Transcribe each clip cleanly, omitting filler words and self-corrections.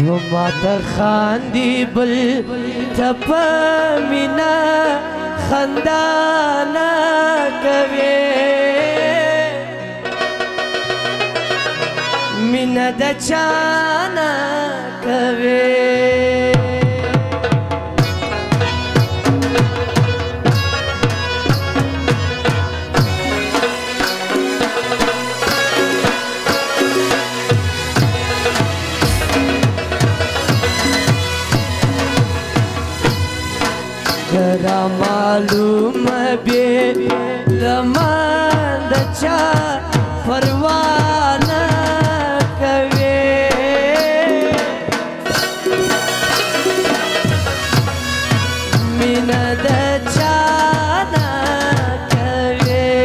و ما ته خاندي بل ته په مینه خندا نه کوي مینه د چا نه کوي را معلوم بی لمن د چا پروا نه کوي مینه د چا نه کوي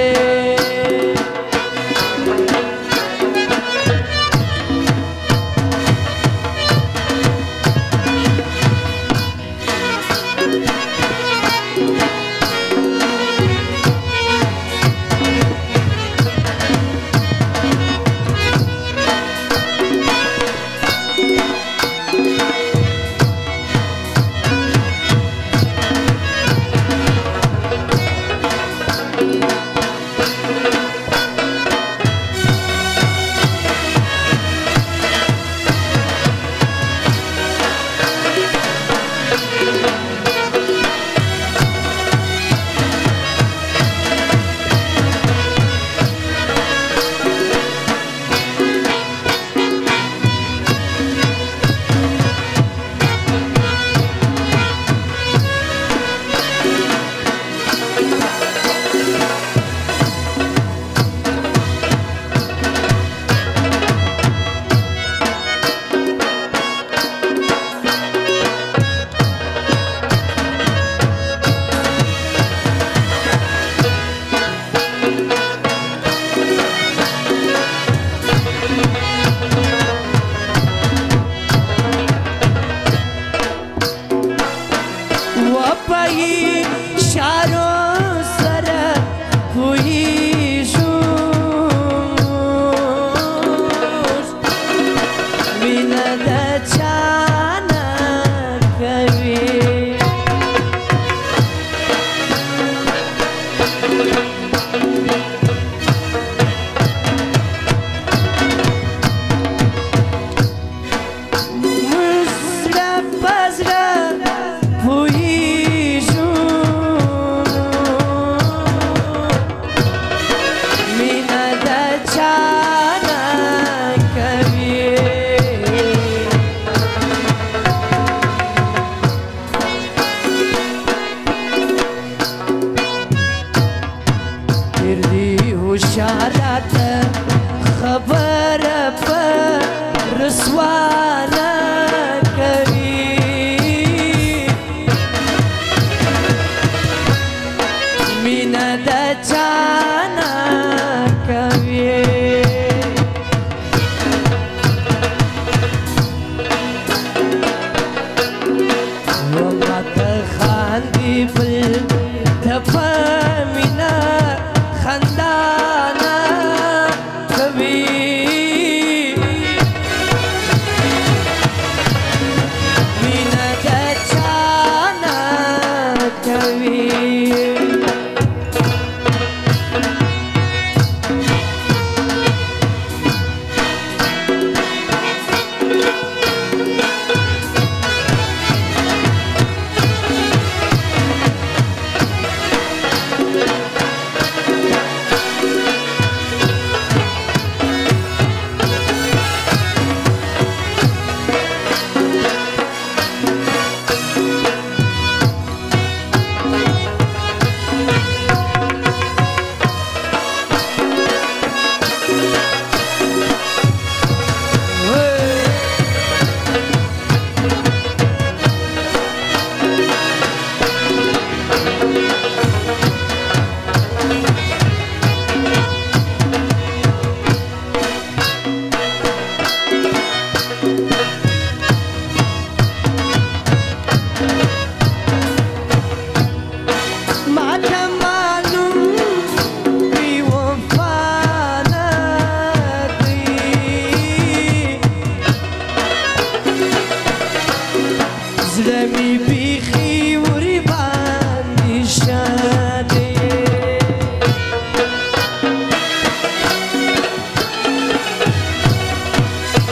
زړه مې بیخي ورې باندې شادې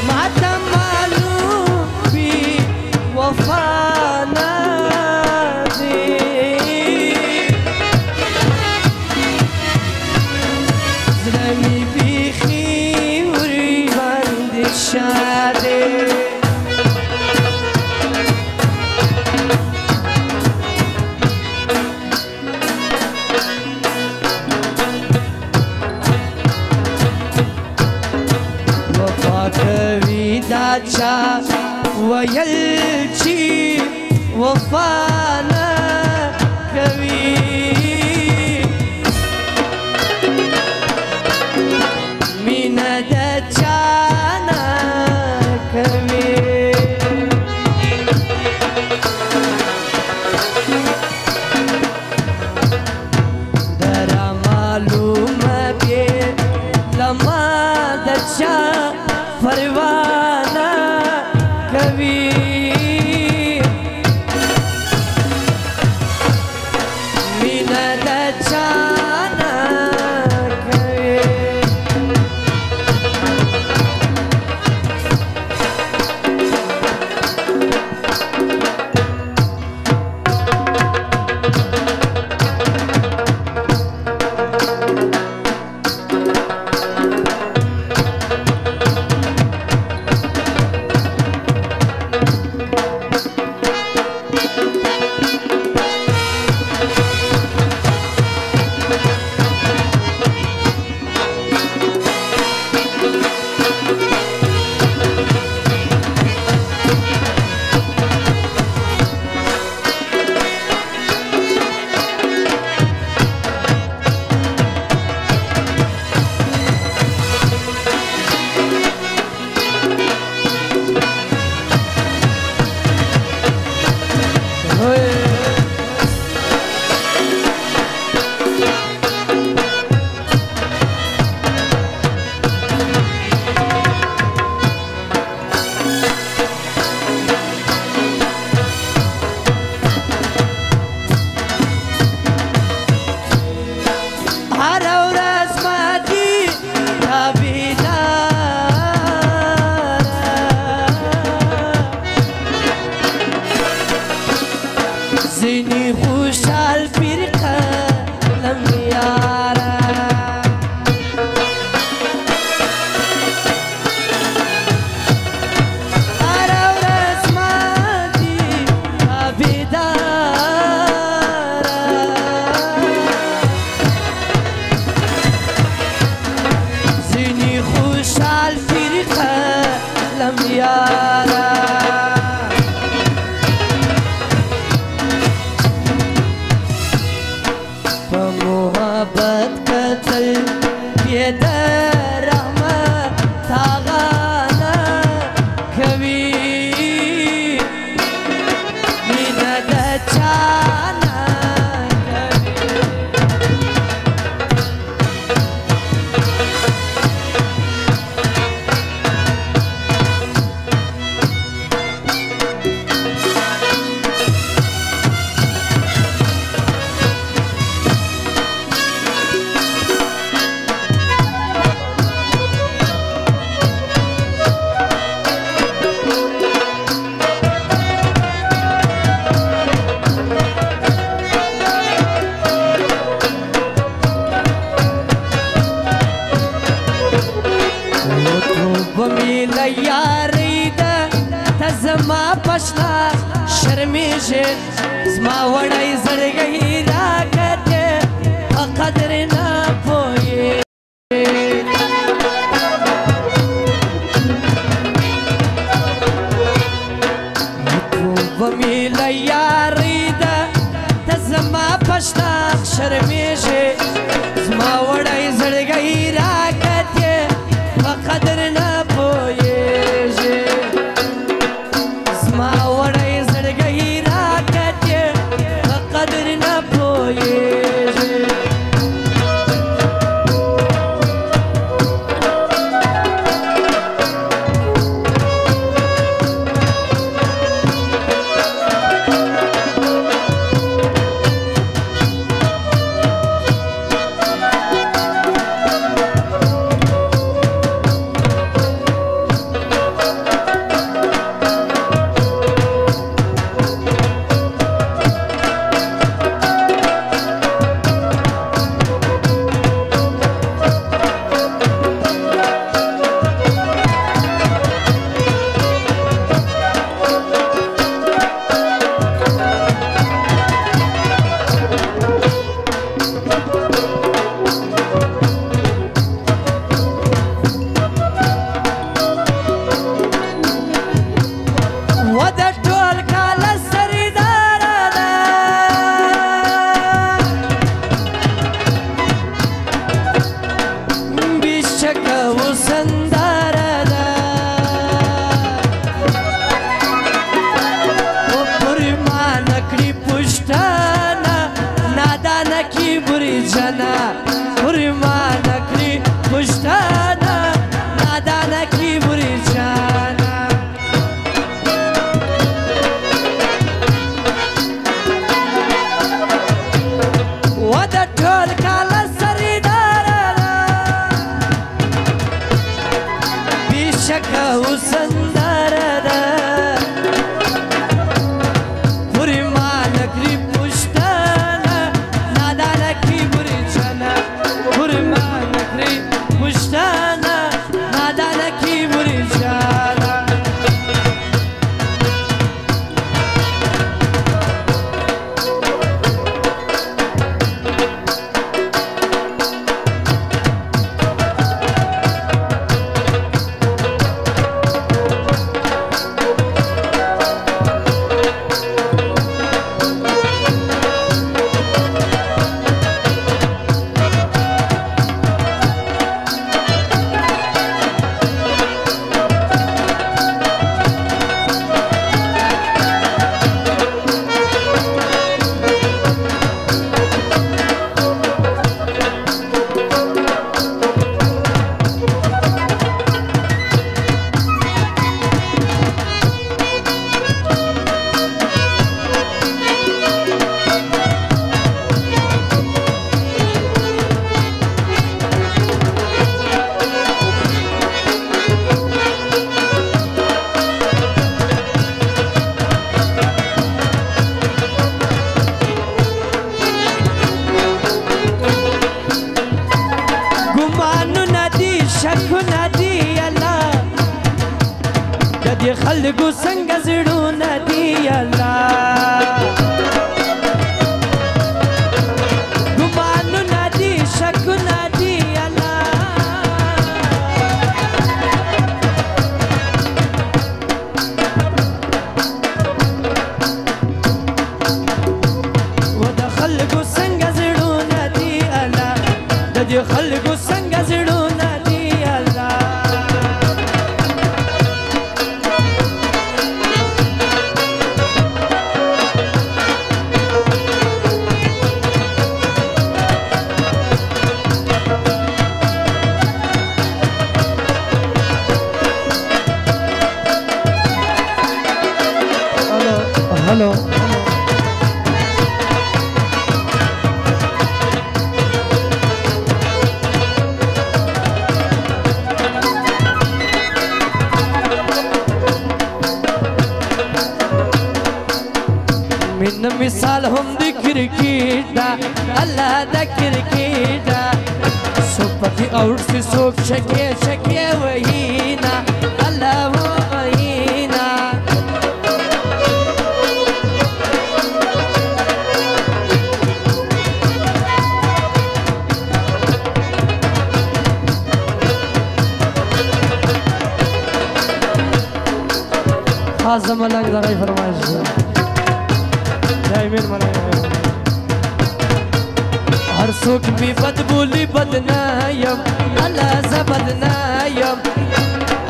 ماته معلوم وي وفا نه دی زړه مې بیخي ورې باندې شادې دا چا ویل چې وفا نه کوي مینه د چا نه کوي درا معلومه بې لما د چا परवाना कवि मीना दचाना कवि زنی خوشحال پیر قلم یارا هر ورځ ما دي تابعدارا زنی خوشحال پیر قلم یارا محبت قتل بيد رحمت تاغانا کوي مینه د چانا ومیله یاری ده ته زما پشنا شرمیږي زما وړی زړګی راکتې په قدر نه پوهېږي ومیله یاری ده ته زما پشنا شرمیږي زما وړی زړګی راکتې په قدر نه زما وړی زړګی راکتې په قدر نه د ټول کال سردار ده بشکه وسندار ده او پر ما نکړي پښتانه نادانه کی بری جنا پر ما نکړي پښتانه نادانه کی بری جنا و د ټول کال سردار ده بشکه وسندار ده پر ما نکړي پښتانه نادانه کی بری جنا پر ما نکړي پښتانه نادانه کی بری جنا دې خلکو څنګه زړونه دي الله ګمانونه دي شکونه دي الله و د خلکو څنګه زړونه دي الله د دې خلکو څنګه زړونه دي الله हेलो من मिसाल हम क्रिकेट अल्लाह द क्रिकेट सुपति आउट से सोख शके शके वही ना अल्लाह वही ना आजम अलग जरा फरमाइश जय मीर मनाए हर सुख भी बदबूली बदनायम अल्लाह ज बदनायम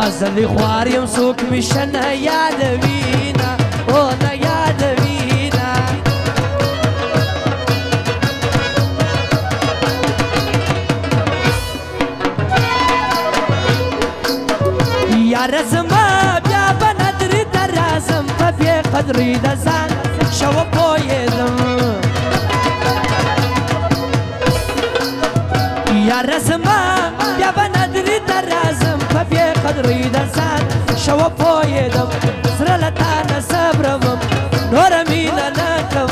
अजली ख्वारियम सुख मिशन याद वीना ओ न याद वीना यार जमा ब्या बनदरी दराजम पे قدری دزان شو پویدم یا رزما بیا بندری درازم پبی قدری دزان شو پویدم سر لطان صبرم نور مینا نکم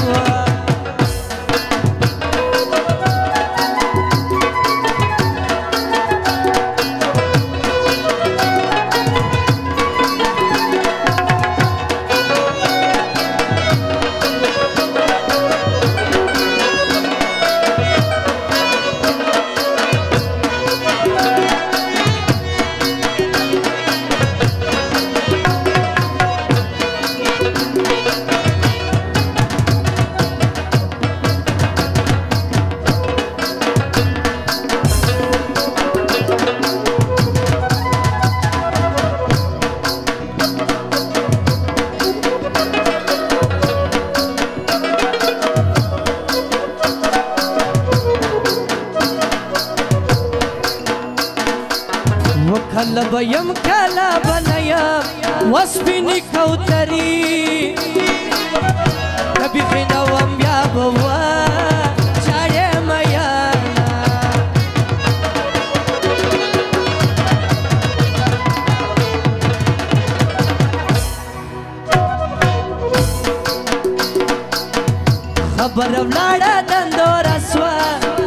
بیم کلا بنیم وسپینی کوتری نبی خینوام بیا بوا چاره میانا خبر ولاړه دندور اسوا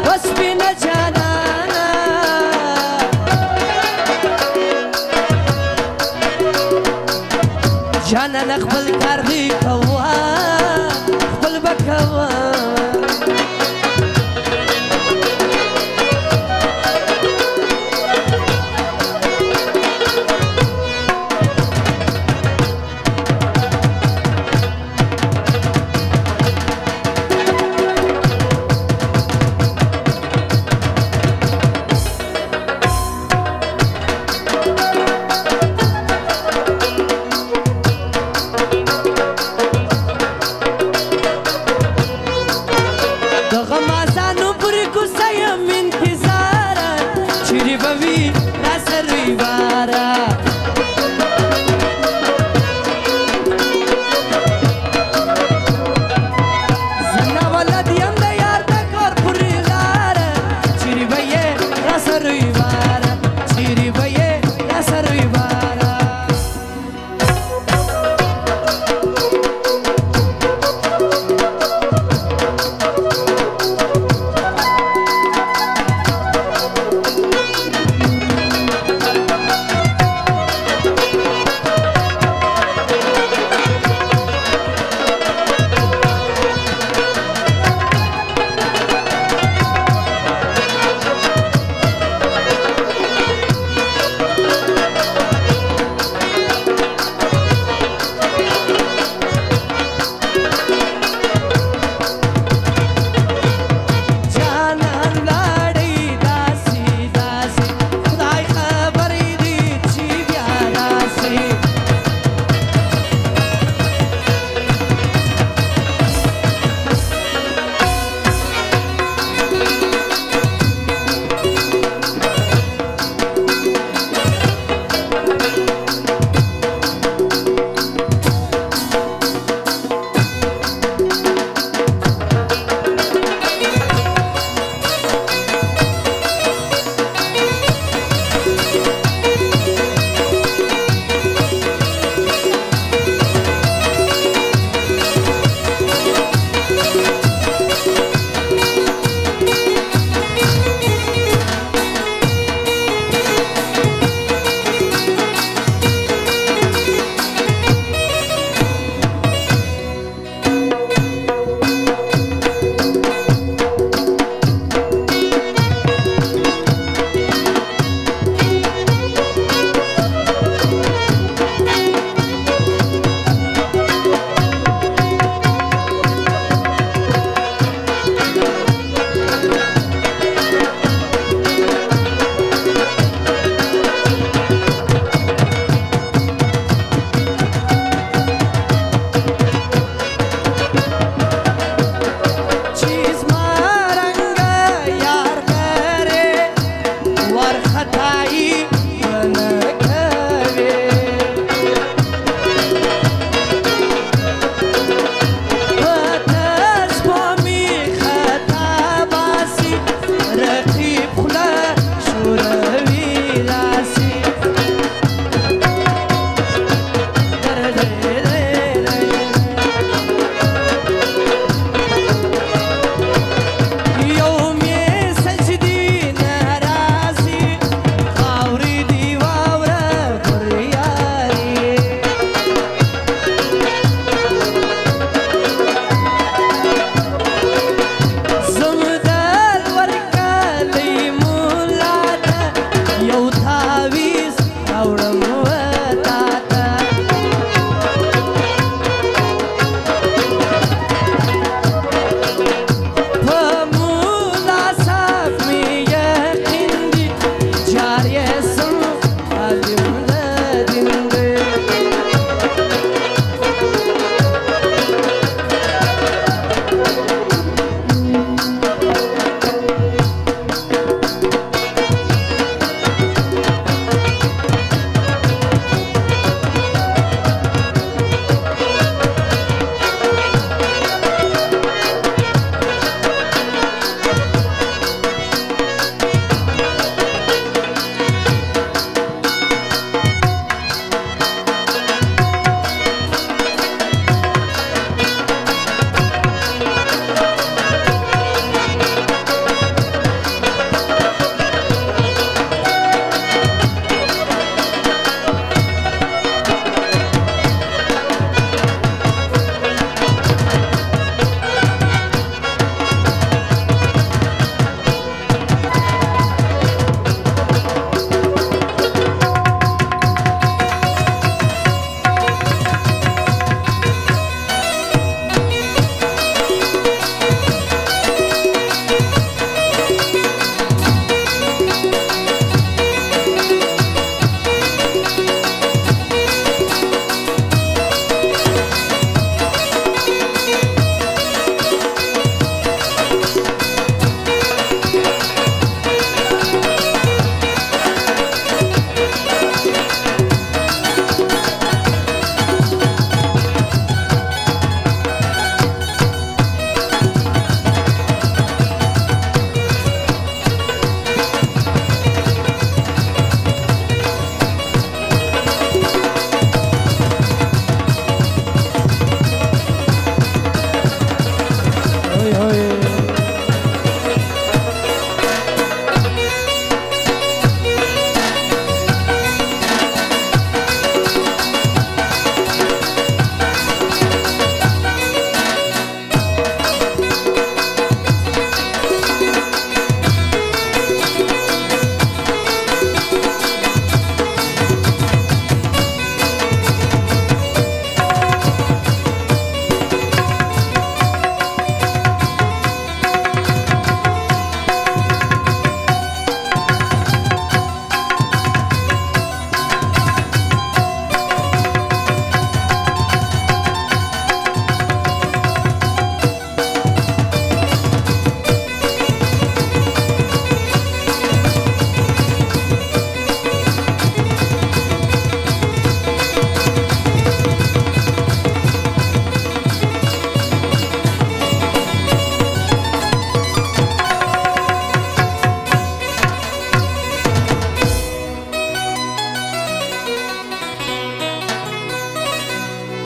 وسپینه جانانا جانا خپل کار دی کوا خپل بکوا